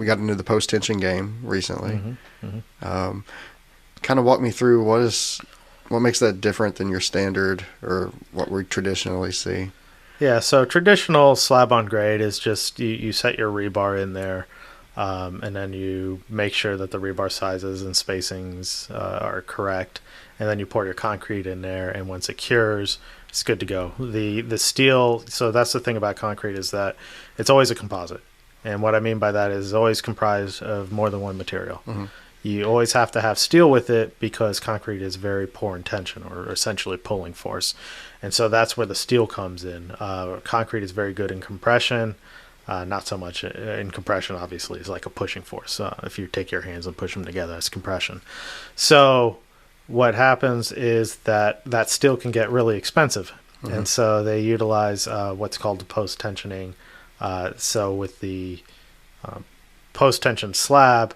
got into the post-tension game recently. Mm-hmm. Kind of walk me through what makes that different than your standard or what we traditionally see. Yeah, so traditional slab on grade is just you set your rebar in there, and then you make sure that the rebar sizes and spacings are correct, and then you pour your concrete in there, and once it cures, it's good to go. The steel, so that's the thing about concrete, is that it's always a composite. And what I mean by that is it's always comprised of more than one material. Mm-hmm. You always have to have steel with it because concrete is very poor in tension, or essentially pulling force. And so that's where the steel comes in. Concrete is very good in compression. Not so much in compression, obviously. It's like a pushing force. If you take your hands and push them together, it's compression. So what happens is that steel can get really expensive. Mm-hmm. And so they utilize what's called the post-tensioning. So with the post-tension slab,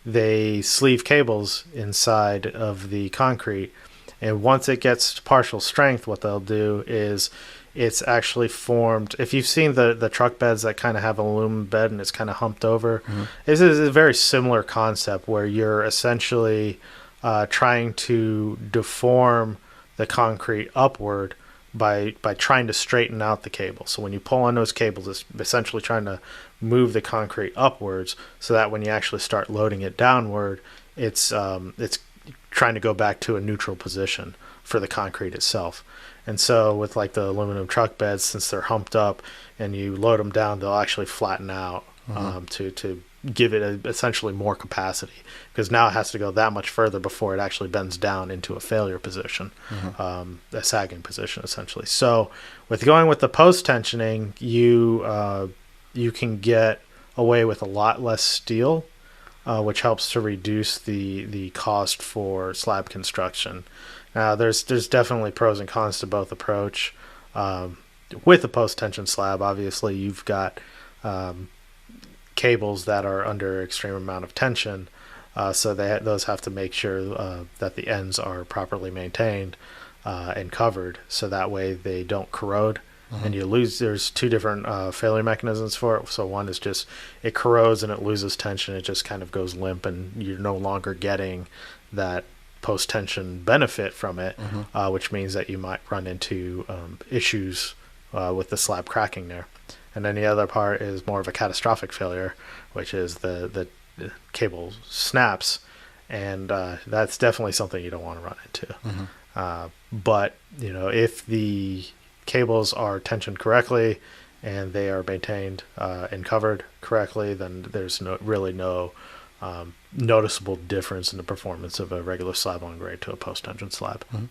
they sleeve cables inside of the concrete. And once it gets to partial strength, what they'll do is it's actually formed. If you've seen the truck beds that kind of have an aluminum bed and it's kind of humped over, mm-hmm. This is a very similar concept where you're essentially trying to deform the concrete upward by trying to straighten out the cable. So when you pull on those cables, it's essentially trying to move the concrete upwards so that when you actually start loading it downward, it's trying to go back to a neutral position for the concrete itself. And so with like the aluminum truck beds, since they're humped up and you load them down, they'll actually flatten out, mm-hmm. to give it essentially more capacity, because now it has to go that much further before it actually bends down into a failure position, mm-hmm. A sagging position essentially. So with going with the post tensioning, you can get away with a lot less steel, which helps to reduce the cost for slab construction. Now, there's definitely pros and cons to both approach. With the post-tension slab, obviously, you've got cables that are under extreme amount of tension, so those have to make sure that the ends are properly maintained and covered, so that way they don't corrode. Mm-hmm. And you lose. There's two different failure mechanisms for it. So one is just it corrodes and it loses tension. It just kind of goes limp, and you're no longer getting that post-tension benefit from it, mm-hmm. Which means that you might run into issues with the slab cracking there. And then the other part is more of a catastrophic failure, which is the cable snaps, and that's definitely something you don't want to run into. Mm-hmm. But if the cables are tensioned correctly and they are maintained and covered correctly, then there's no noticeable difference in the performance of a regular slab on grade to a post-tension slab. Mm-hmm.